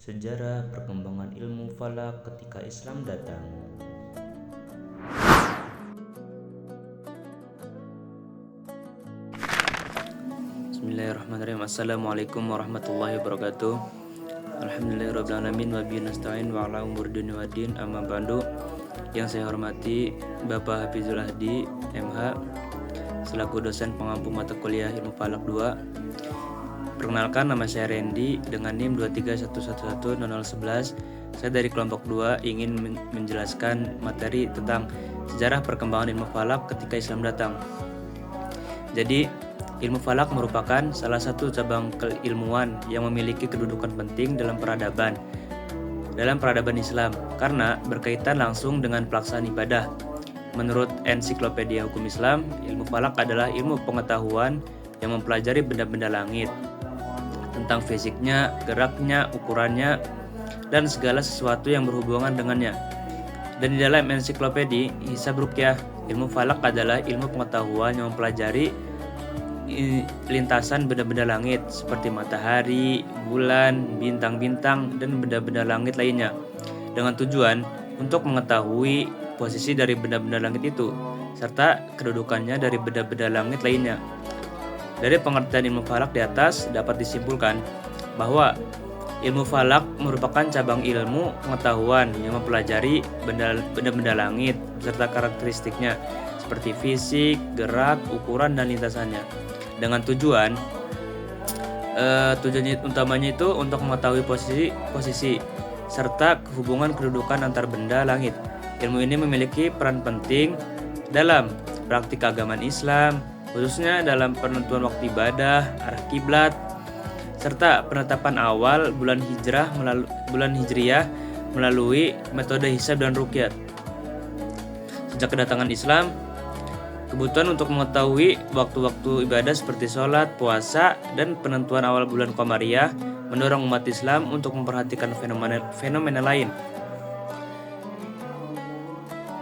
Sejarah perkembangan ilmu falak ketika Islam datang. Bismillahirrahmanirrahim. Assalamualaikum warahmatullahi wabarakatuh. Alhamdulillahirrahmanirrahim. Wa bihi nasta'in wa ala umur dunia wa din. Amma ba'du. Yang saya hormati Bapak Hafizul Ahdi MH selaku dosen pengampu mata kuliah Ilmu Falak 2. Perkenalkan, nama saya Randy dengan NIM 231110011. Saya dari kelompok 2 ingin menjelaskan materi tentang sejarah perkembangan ilmu falak ketika Islam datang. Jadi, ilmu falak merupakan salah satu cabang keilmuan yang memiliki kedudukan penting dalam peradaban Islam karena berkaitan langsung dengan pelaksanaan ibadah. Menurut Ensiklopedia Hukum Islam, ilmu falak adalah ilmu pengetahuan yang mempelajari benda-benda langit, tentang fisiknya, geraknya, ukurannya, dan segala sesuatu yang berhubungan dengannya. Dan di dalam ensiklopedia Hisab Ruqyah, ilmu falak adalah ilmu pengetahuan yang mempelajari lintasan benda-benda langit seperti matahari, bulan, bintang-bintang, dan benda-benda langit lainnya, dengan tujuan untuk mengetahui posisi dari benda-benda langit itu serta kedudukannya dari benda-benda langit lainnya. Dari pengertian ilmu falak di atas dapat disimpulkan bahwa ilmu falak merupakan cabang ilmu pengetahuan yang mempelajari benda-benda langit beserta karakteristiknya seperti fisik, gerak, ukuran, dan lintasannya. Dengan tujuan utamanya itu untuk mengetahui posisi serta hubungan kedudukan antar benda langit. Ilmu ini memiliki peran penting dalam praktik keagamaan Islam, khususnya dalam penentuan waktu ibadah, arah kiblat, serta penetapan awal bulan hijriyah melalui metode hisab dan ruqyah. Sejak kedatangan Islam, kebutuhan untuk mengetahui waktu-waktu ibadah seperti sholat, puasa, dan penentuan awal bulan qamariyah mendorong umat Islam untuk memperhatikan fenomena lain,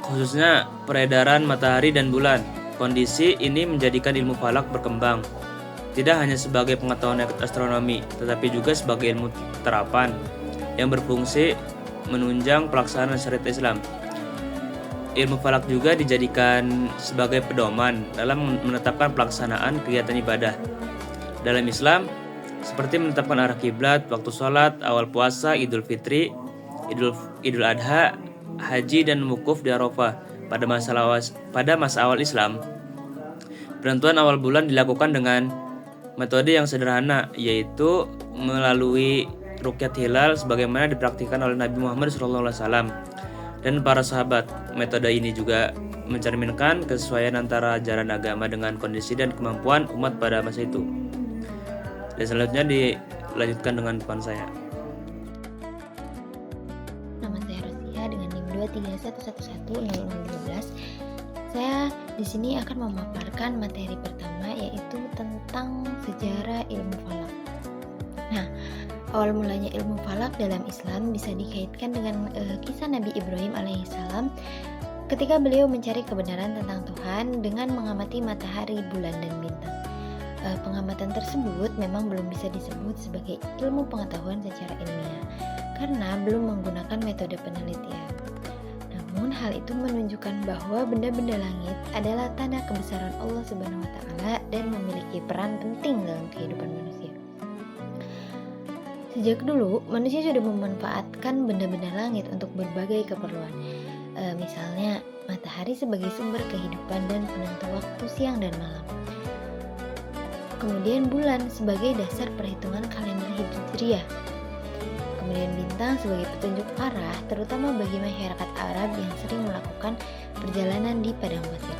khususnya peredaran matahari dan bulan. Kondisi ini menjadikan ilmu falak berkembang, tidak hanya sebagai pengetahuan astronomi, tetapi juga sebagai ilmu terapan yang berfungsi menunjang pelaksanaan syariat Islam. Ilmu falak juga dijadikan sebagai pedoman dalam menetapkan pelaksanaan kegiatan ibadah dalam Islam, seperti menetapkan arah kiblat, waktu sholat, awal puasa, Idul Fitri, Idul Adha, haji, dan wukuf di Arafah. Pada masa awal Islam, penentuan awal bulan dilakukan dengan metode yang sederhana, yaitu melalui ruqyat hilal sebagaimana dipraktikkan oleh Nabi Muhammad SAW dan para sahabat. Metode ini juga mencerminkan kesesuaian antara ajaran agama dengan kondisi dan kemampuan umat pada masa itu. Dan selanjutnya dilanjutkan dengan depan saya. Nama saya Rosia dengan NIM 231110013. Saya di sini akan memaparkan materi pertama, yaitu tentang sejarah ilmu falak. Nah, awal mulanya ilmu falak dalam Islam bisa dikaitkan dengan kisah Nabi Ibrahim alaihissalam ketika beliau mencari kebenaran tentang Tuhan dengan mengamati matahari, bulan, dan bintang. Pengamatan tersebut memang belum bisa disebut sebagai ilmu pengetahuan secara ilmiah karena belum menggunakan metode penelitian. Namun hal itu menunjukkan bahwa benda-benda langit adalah tanda kebesaran Allah Subhanahu wa taala dan memiliki peran penting dalam kehidupan manusia. Sejak dulu, manusia sudah memanfaatkan benda-benda langit untuk berbagai keperluan. Misalnya, matahari sebagai sumber kehidupan dan penentu waktu siang dan malam. Kemudian bulan sebagai dasar perhitungan kalender hijriyah. Kemudian bintang sebagai petunjuk arah, terutama bagi masyarakat Arab yang sering melakukan perjalanan di padang pasir.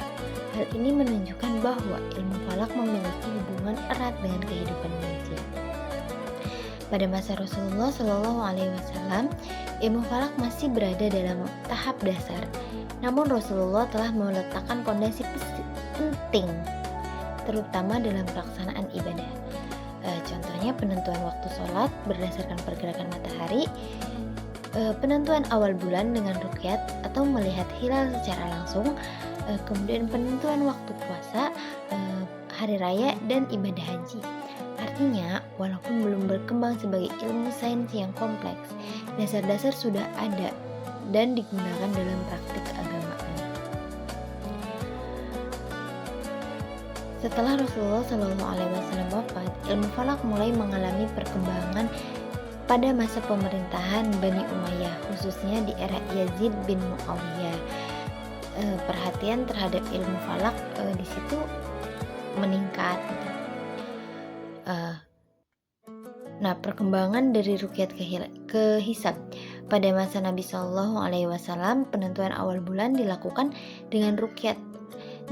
Hal ini menunjukkan bahwa ilmu falak memiliki hubungan erat dengan kehidupan manusia. Pada masa Rasulullah SAW, ilmu falak masih berada dalam tahap dasar. Namun Rasulullah telah meletakkan fondasi penting, terutama dalam pelaksanaan ibadah. Contohnya penentuan waktu sholat berdasarkan pergerakan matahari, penentuan awal bulan dengan ruqyat atau melihat hilal secara langsung, kemudian penentuan waktu puasa, hari raya, dan ibadah haji. Artinya, walaupun belum berkembang sebagai ilmu sains yang kompleks, dasar-dasar sudah ada dan digunakan dalam praktik keagamaan. Setelah Rasulullah SAW wafat, ilmu falak mulai mengalami perkembangan pada masa pemerintahan Bani Umayyah, khususnya di era Yazid bin Muawiyah. Perhatian terhadap ilmu falak di situ meningkat. Nah, perkembangan dari ruqyat ke hisab. Pada masa Nabi Shallallahu Alaihi Wasallam, penentuan awal bulan dilakukan dengan ruqyat.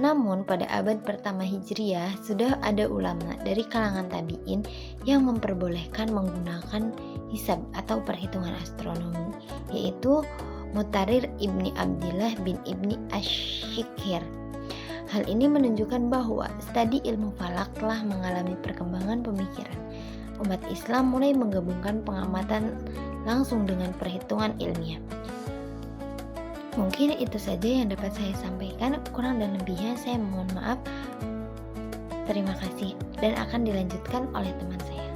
Namun pada abad pertama Hijriah sudah ada ulama dari kalangan tabi'in yang memperbolehkan menggunakan hisab atau perhitungan astronomi, yaitu Mutarir ibni Abdillah bin ibni Ash-Shikhir. Hal ini menunjukkan bahwa studi ilmu falak telah mengalami perkembangan pemikiran. Umat Islam mulai menggabungkan pengamatan langsung dengan perhitungan ilmiah. Mungkin itu saja yang dapat saya sampaikan, kurang dan lebihnya saya mohon maaf. Terima kasih dan akan dilanjutkan oleh teman saya.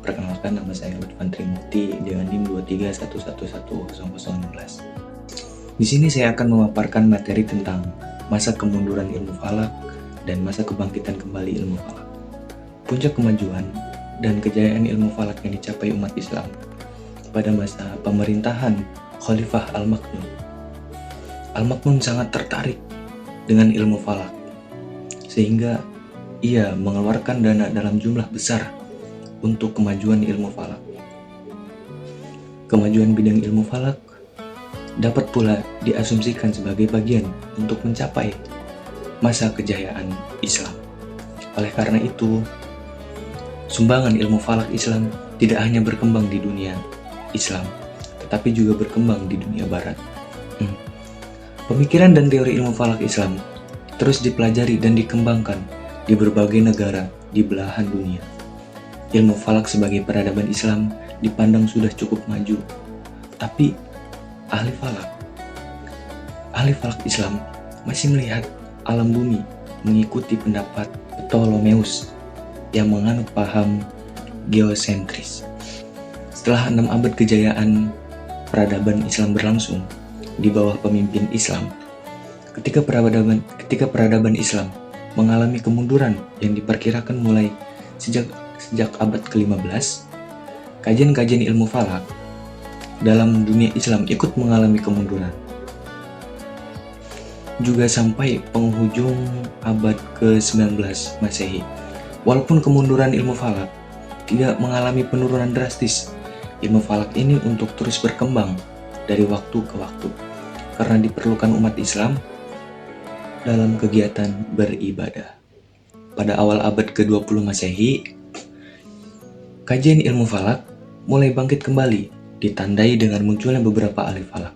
Perkenalkan, nama saya Lutfan Trimukti dengan NIM 23111016. Di sini saya akan memaparkan materi tentang masa kemunduran ilmu falak dan masa kebangkitan kembali ilmu falak. Puncak kemajuan dan kejayaan ilmu falak yang dicapai umat Islam pada masa pemerintahan Khalifah Al-Ma'mun. Al-Ma'mun sangat tertarik dengan ilmu falak, sehingga ia mengeluarkan dana dalam jumlah besar untuk kemajuan ilmu falak. Kemajuan bidang ilmu falak dapat pula diasumsikan sebagai bagian untuk mencapai masa kejayaan Islam. Oleh karena itu, sumbangan ilmu falak Islam tidak hanya berkembang di dunia Islam, tetapi juga berkembang di dunia Barat. Pemikiran dan teori ilmu falak Islam terus dipelajari dan dikembangkan di berbagai negara di belahan dunia. Ilmu falak sebagai peradaban Islam dipandang sudah cukup maju, tapi ahli falak Islam masih melihat alam bumi mengikuti pendapat Ptolemeus yang menganut paham geosentris. Setelah 6 abad kejayaan peradaban Islam berlangsung di bawah pemimpin Islam, ketika peradaban Islam mengalami kemunduran yang diperkirakan mulai sejak abad ke-15, kajian-kajian ilmu falak dalam dunia Islam ikut mengalami kemunduran. Juga sampai penghujung abad ke-19 Masehi. Walaupun kemunduran ilmu falak tidak mengalami penurunan drastis, ilmu falak ini untuk terus berkembang dari waktu ke waktu karena diperlukan umat Islam dalam kegiatan beribadah. Pada awal abad ke-20 Masehi, kajian ilmu falak mulai bangkit kembali, ditandai dengan munculnya beberapa ahli falak.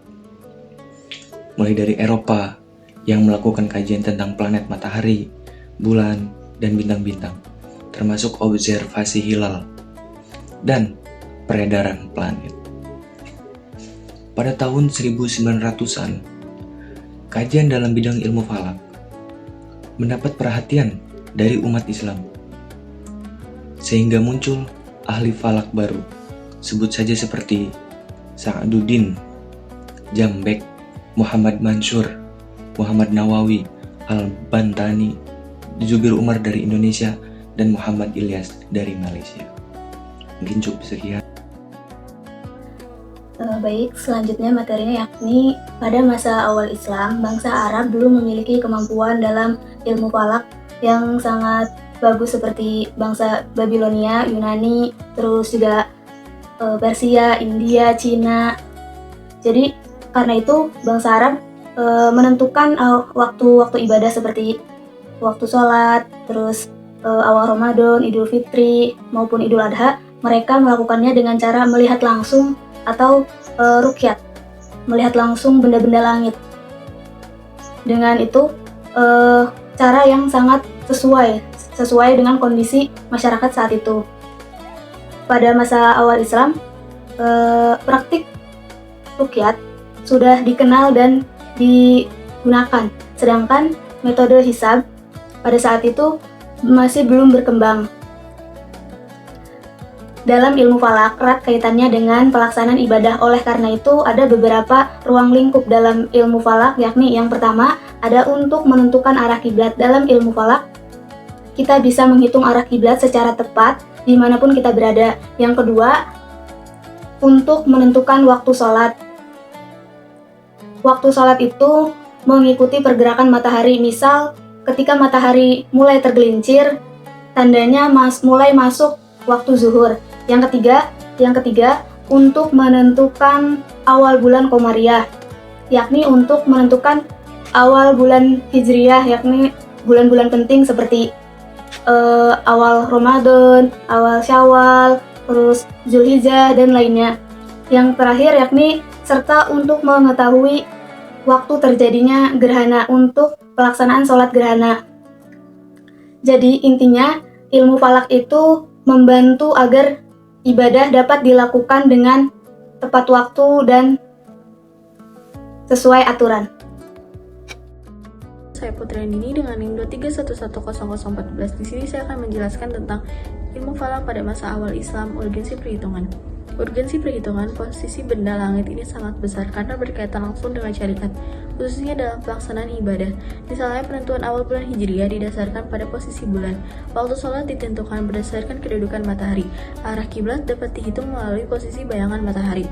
Mulai dari Eropa yang melakukan kajian tentang planet matahari, bulan, dan bintang-bintang, termasuk observasi hilal dan peredaran planet. Pada tahun 1900-an, kajian dalam bidang ilmu falak mendapat perhatian dari umat Islam, sehingga muncul ahli falak baru, sebut saja seperti Sa'aduddin Jambek, Muhammad Mansur, Muhammad Nawawi, Al-Bantani, Zubir Umar dari Indonesia, dan Muhammad Ilyas dari Malaysia. Mungkin cukup sekian. Baik, selanjutnya materinya yakni pada masa awal Islam, bangsa Arab belum memiliki kemampuan dalam ilmu falak yang sangat bagus seperti bangsa Babilonia, Yunani, terus juga Persia, India, Cina. Jadi karena itu bangsa Arab menentukan waktu-waktu ibadah seperti waktu sholat, terus awal Ramadan, Idul Fitri maupun Idul Adha, mereka melakukannya dengan cara melihat langsung atau ruqyat, melihat langsung benda-benda langit. Dengan itu cara yang sangat sesuai dengan kondisi masyarakat saat itu. Pada masa awal Islam, praktik ruqyat sudah dikenal dan digunakan, sedangkan metode hisab pada saat itu masih belum berkembang. dalam ilmu falak erat kaitannya dengan pelaksanaan ibadah. Oleh karena itu, ada beberapa ruang lingkup dalam ilmu falak, yakni yang pertama ada untuk menentukan arah kiblat. Dalam ilmu falak, kita bisa menghitung arah kiblat secara tepat dimanapun kita berada. Yang kedua, untuk menentukan waktu sholat. Waktu sholat itu mengikuti pergerakan matahari. Misal, ketika matahari mulai tergelincir, tandanya mulai masuk waktu zuhur. Yang ketiga, untuk menentukan awal bulan Komariah, yakni untuk menentukan awal bulan Hijriyah, yakni bulan-bulan penting seperti awal Ramadan, awal Syawal, terus Zulhijjah dan lainnya. Yang terakhir yakni serta untuk mengetahui waktu terjadinya gerhana untuk pelaksanaan sholat gerhana. Jadi intinya ilmu falak itu membantu agar ibadah dapat dilakukan dengan tepat waktu dan sesuai aturan. Saya Putri Andini dengan NIM 231100014. Di sini saya akan menjelaskan tentang ilmu falak pada masa awal Islam, urgensi perhitungan. Urgensi perhitungan posisi benda langit ini sangat besar karena berkaitan langsung dengan syariat, khususnya dalam pelaksanaan ibadah. Misalnya penentuan awal bulan Hijriyah didasarkan pada posisi bulan. Waktu sholat ditentukan berdasarkan kedudukan matahari. Arah kiblat dapat dihitung melalui posisi bayangan matahari.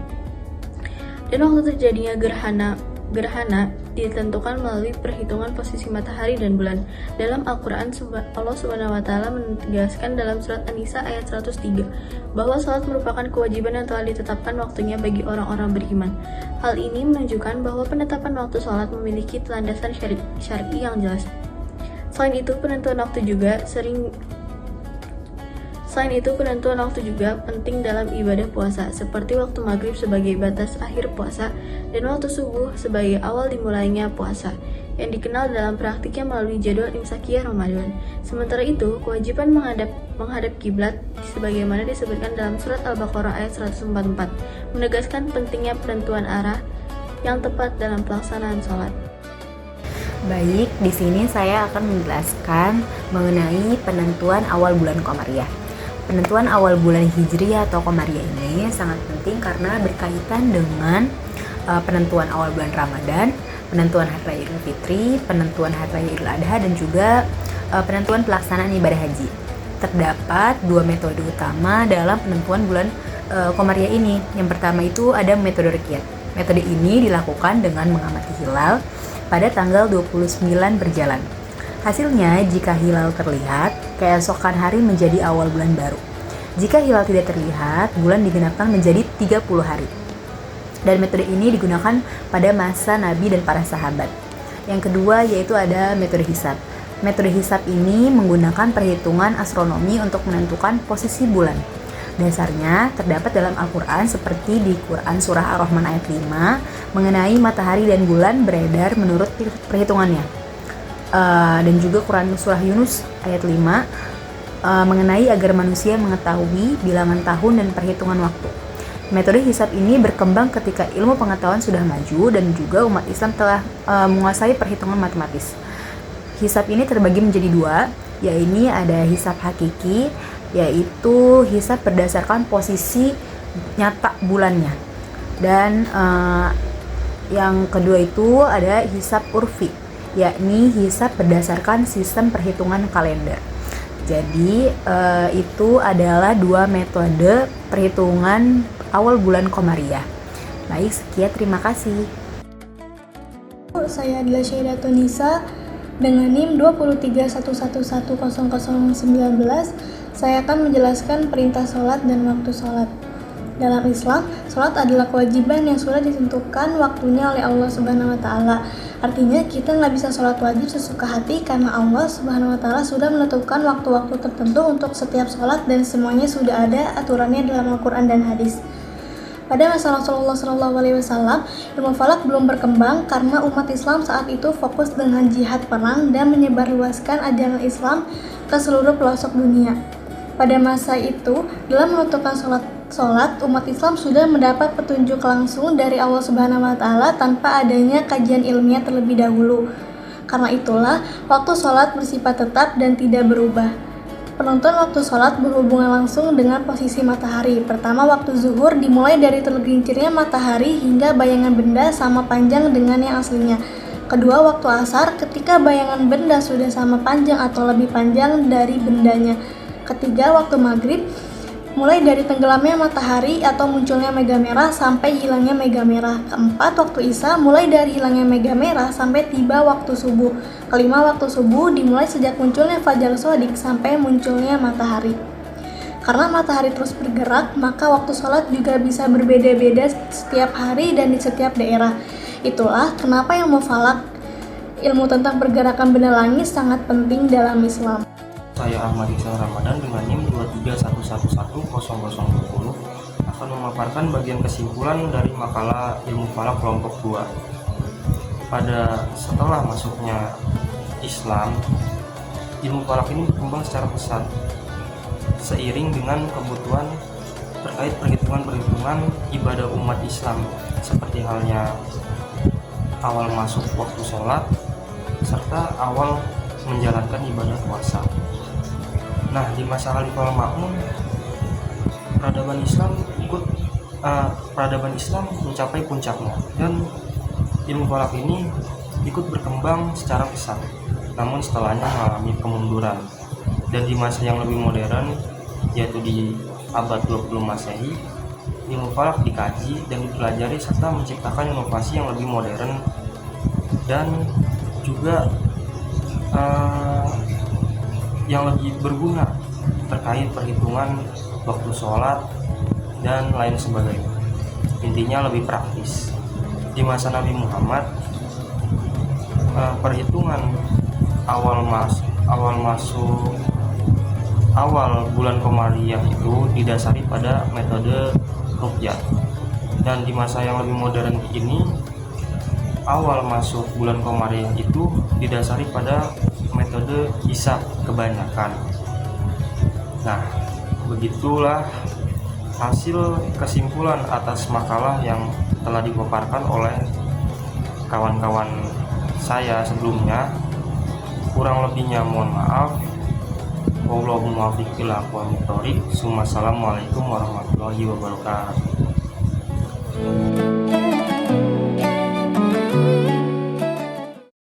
Dan waktu terjadinya gerhana ditentukan melalui perhitungan posisi matahari dan bulan. Dalam Al-Quran, Allah Subhanahu wa Ta'ala menegaskan dalam surat An-Nisa ayat 103 bahwa salat merupakan kewajiban yang telah ditetapkan waktunya bagi orang-orang beriman. Hal ini menunjukkan bahwa penetapan waktu salat memiliki landasan syar'i yang jelas. Selain itu, penentuan waktu juga penting dalam ibadah puasa, seperti waktu maghrib sebagai batas akhir puasa dan waktu subuh sebagai awal dimulainya puasa, yang dikenal dalam praktiknya melalui jadwal imsakiyah Ramadan. Sementara itu, kewajiban menghadap kiblat sebagaimana disebutkan dalam surat Al-Baqarah ayat 144, menegaskan pentingnya penentuan arah yang tepat dalam pelaksanaan sholat. Baik, di sini saya akan menjelaskan mengenai penentuan awal bulan Komariah. Penentuan awal bulan Hijriyah atau Komariah ini sangat penting karena berkaitan dengan penentuan awal bulan Ramadan, penentuan Hari Raya Idul Fitri, penentuan Hari Raya Idul Adha, dan juga penentuan pelaksanaan ibadah haji. Terdapat dua metode utama dalam penentuan bulan Komariah ini. Yang pertama itu ada metode Ruqyah. Metode ini dilakukan dengan mengamati hilal pada tanggal 29 berjalan. Hasilnya, jika hilal terlihat, keesokan hari menjadi awal bulan baru. Jika hilal tidak terlihat, bulan digenapkan menjadi 30 hari. Dan metode ini digunakan pada masa Nabi dan para sahabat. Yang kedua yaitu ada metode hisab. Metode hisab ini menggunakan perhitungan astronomi untuk menentukan posisi bulan. Dasarnya terdapat dalam Al-Quran seperti di Quran Surah Ar-Rahman ayat 5 mengenai matahari dan bulan beredar menurut perhitungannya. Dan juga Quran Surah Yunus ayat 5 mengenai agar manusia mengetahui bilangan tahun dan perhitungan waktu. Metode hisab ini berkembang ketika ilmu pengetahuan sudah maju dan juga umat Islam telah menguasai perhitungan matematis. Hisab ini terbagi menjadi dua, yaitu ada hisab hakiki, yaitu hisab berdasarkan posisi nyata bulannya. Dan yang kedua itu ada hisab urfi, yakni hisab berdasarkan sistem perhitungan kalender. Jadi itu adalah dua metode perhitungan awal bulan Komariah. Baik, sekian, terima kasih. Saya adalah Syaidatun Nisa dengan NIM 231110019. Saya akan menjelaskan perintah sholat dan waktu sholat. Dalam Islam, sholat adalah kewajiban yang sudah ditentukan waktunya oleh Allah Subhanahu wa Ta'ala. Artinya kita nggak bisa sholat wajib sesuka hati karena Allah Subhanahu wa Ta'ala sudah menentukan waktu-waktu tertentu untuk setiap sholat dan semuanya sudah ada aturannya dalam Al-Quran dan hadis. Pada masa Rasulullah SAW, ilmu falak belum berkembang karena umat Islam saat itu fokus dengan jihad perang dan menyebarluaskan ajaran Islam ke seluruh pelosok dunia. Pada masa itu, dalam menentukan sholat, umat Islam sudah mendapat petunjuk langsung dari Allah Subhanahu wa Ta'ala tanpa adanya kajian ilmiah terlebih dahulu. Karena itulah, waktu sholat bersifat tetap dan tidak berubah. Penentuan waktu sholat berhubungan langsung dengan posisi matahari. Pertama, waktu zuhur dimulai dari tergelincirnya matahari hingga bayangan benda sama panjang dengan yang aslinya. Kedua, waktu asar ketika bayangan benda sudah sama panjang atau lebih panjang dari bendanya. Ketiga, waktu maghrib mulai dari tenggelamnya matahari atau munculnya mega merah sampai hilangnya mega merah. Keempat, waktu isya mulai dari hilangnya mega merah sampai tiba waktu subuh. Kelima, waktu subuh dimulai sejak munculnya fajar shodiq sampai munculnya matahari. Karena matahari terus bergerak, maka waktu sholat juga bisa berbeda-beda setiap hari dan di setiap daerah. Itulah kenapa ilmu falak, ilmu tentang pergerakan benda langit sangat penting dalam Islam. Saya Ahmad Iksan Ramadan dengan NIM 231110020 akan memaparkan bagian kesimpulan dari makalah ilmu falak kelompok 2. Setelah masuknya Islam, ilmu falak ini berkembang secara pesat seiring dengan kebutuhan terkait perhitungan ibadah umat Islam, seperti halnya awal masuk waktu sholat serta awal menjalankan ibadah puasa. Nah, di masa Khalifah Ma'mun, peradaban Islam mencapai puncaknya dan ilmu falak ini ikut berkembang secara pesat. Namun setelahnya mengalami kemunduran. Dan di masa yang lebih modern, yaitu di abad 20 Masehi, ilmu falak dikaji dan dipelajari serta menciptakan inovasi yang lebih modern dan juga yang lebih berguna terkait perhitungan waktu sholat dan lain sebagainya. Intinya lebih praktis. Di masa Nabi Muhammad, perhitungan awal bulan Qamariyah itu didasari pada metode ruqyah. Dan di masa yang lebih modern ini, awal masuk bulan Qamariyah itu didasari pada metode hisab kebanyakan. Nah, begitulah hasil kesimpulan atas makalah yang telah dipaparkan oleh kawan-kawan saya sebelumnya. Kurang lebihnya mohon maaf. Wallahu muwaffiq ila aqwamit thoriq. Assalamualaikum warahmatullahi wabarakatuh.